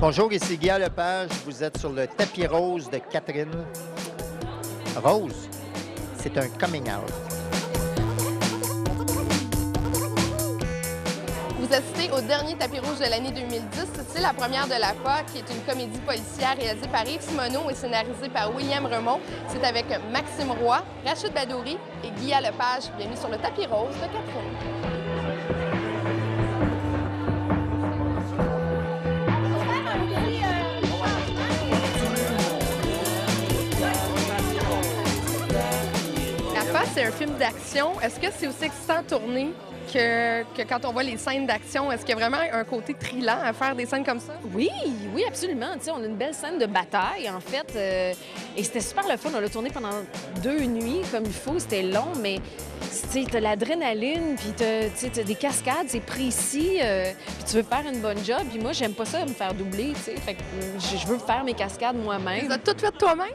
Bonjour, ici Guy Lepage. Vous êtes sur le tapis rose de Catherine. Rose, c'est un coming out. Vous assistez au dernier tapis rouge de l'année 2010. C'est la première de la FA, qui est une comédie policière réalisée par Yves Simoneau et scénarisée par William Remond. C'est avec Maxime Roy, Rachid Badouri et Guy Lepage. Bienvenue sur le tapis rose de Catherine. C'est un film d'action. Est-ce que c'est aussi excitant à tourner que quand on voit les scènes d'action? Est-ce qu'il y a vraiment un côté thrillant à faire des scènes comme ça? Oui, oui, absolument. Tu sais, on a une belle scène de bataille, en fait. Et c'était super le fun. On l'a tourné pendant 2 nuits, comme il faut. C'était long, mais tu as l'adrénaline, puis tu as des cascades, c'est précis, puis tu veux faire une bonne job. Puis moi, j'aime pas ça me faire doubler, tu sais. Fait que je veux faire mes cascades moi-même. Tu as tout fait toi-même?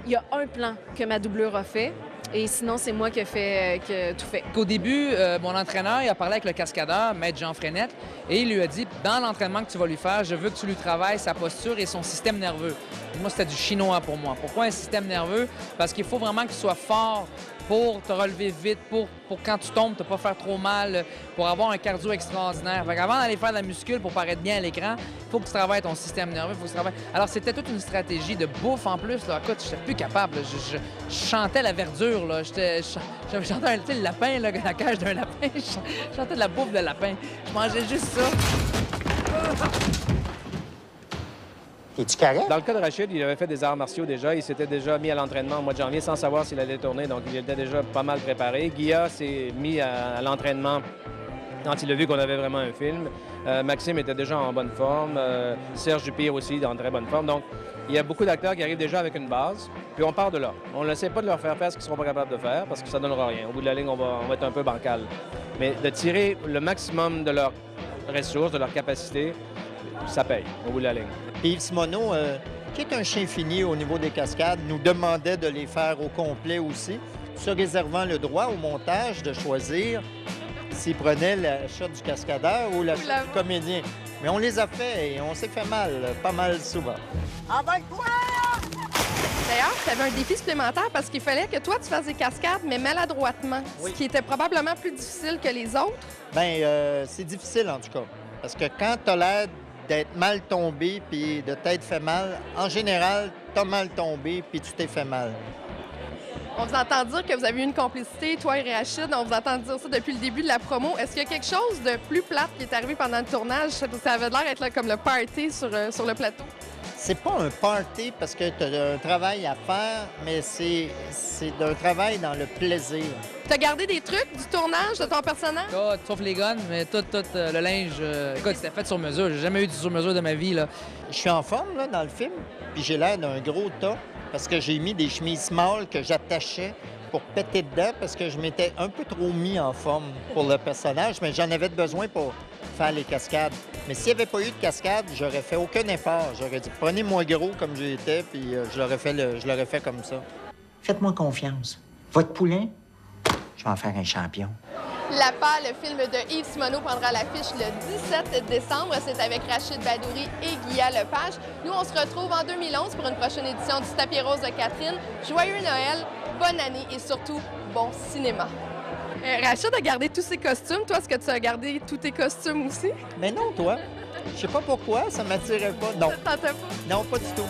Il y a un plan que ma doublure a fait. Et sinon, c'est moi qui ai tout fait. Au début, mon entraîneur, il a parlé avec le cascadeur, Maître Jean Frenette, et il lui a dit, dans l'entraînement que tu vas lui faire, je veux que tu lui travailles sa posture et son système nerveux. Et moi, c'était du chinois pour moi. Pourquoi un système nerveux? Parce qu'il faut vraiment qu'il soit fort pour te relever vite, pour quand tu tombes, ne pas faire trop mal, pour avoir un cardio extraordinaire. Fait qu'avant d'aller faire de la muscule pour paraître bien à l'écran, il faut que tu travailles ton système nerveux, il faut que tu travailles... Alors, c'était toute une stratégie de bouffe en plus. Là. Écoute, je n'étais plus capable. Je chantais la verdure. Là. Je chantais le lapin, là, la cage d'un lapin. Je chantais de la bouffe de lapin. Je mangeais juste ça. Es-tu correct? Dans le cas de Rachid, il avait fait des arts martiaux déjà. Il s'était déjà mis à l'entraînement au mois de janvier sans savoir s'il allait tourner, donc il était déjà pas mal préparé. Guilla s'est mis à l'entraînement quand il a vu qu'on avait vraiment un film. Maxime était déjà en bonne forme. Serge Dupire aussi en très bonne forme. Donc, il y a beaucoup d'acteurs qui arrivent déjà avec une base, puis on part de là. On n'essaie pas de leur faire ce qu'ils ne seront pas capables de faire parce que ça ne donnera rien. Au bout de la ligne, on va être un peu bancal. Mais de tirer le maximum de leurs ressources, de leurs capacités, ça paye au bout de la ligne. Yves Simoneau, qui est un chien fini au niveau des cascades, nous demandait de les faire au complet aussi, se réservant le droit au montage de choisir s'il prenait la shot du cascadeur ou la shot du comédien. Mais on les a fait et on s'est fait mal, pas mal souvent. D'ailleurs, tu avais un défi supplémentaire parce qu'il fallait que toi, tu fasses des cascades, mais maladroitement, oui. Ce qui était probablement plus difficile que les autres. Bien, c'est difficile en tout cas, parce que quand tu as l'air d'être mal tombé puis de t'être fait mal, en général, tu as mal tombé puis tu t'es fait mal. On vous entend dire que vous avez eu une complicité, toi et Rachid. On vous entend dire ça depuis le début de la promo. Est-ce qu'il y a quelque chose de plus plate qui est arrivé pendant le tournage? Ça avait l'air d'être là, comme le party sur le plateau. C'est pas un party parce que tu as un travail à faire, mais c'est un travail dans le plaisir. Tu as gardé des trucs du tournage de ton personnage? Tout, sauf les guns, mais tout le linge. Écoute, c'était fait sur mesure. J'ai jamais eu du sur mesure de ma vie. Là. Je suis en forme là, dans le film, puis j'ai l'air d'un gros tas parce que j'ai mis des chemises small que j'attachais pour péter dedans parce que je m'étais un peu trop mis en forme pour le personnage, mais j'en avais besoin pour faire les cascades. Mais s'il n'y avait pas eu de cascade, j'aurais fait aucun effort. J'aurais dit, prenez-moi gros comme j'étais, puis je l'aurais fait comme ça. Faites-moi confiance. Votre poulain, je vais en faire un champion. La Pâle, le film de Yves Simoneau, prendra l'affiche le 17 décembre. C'est avec Rachid Badouri et Guy Lepage. Nous, on se retrouve en 2011 pour une prochaine édition du Tapis Rose de Catherine. Joyeux Noël, bonne année et surtout, bon cinéma. Rachid a gardé tous ses costumes. Toi, est-ce que tu as gardé tous tes costumes aussi? Mais non, toi. Je sais pas pourquoi, ça m'attirait pas. Non. Ça te tentait pas? Non, pas du tout.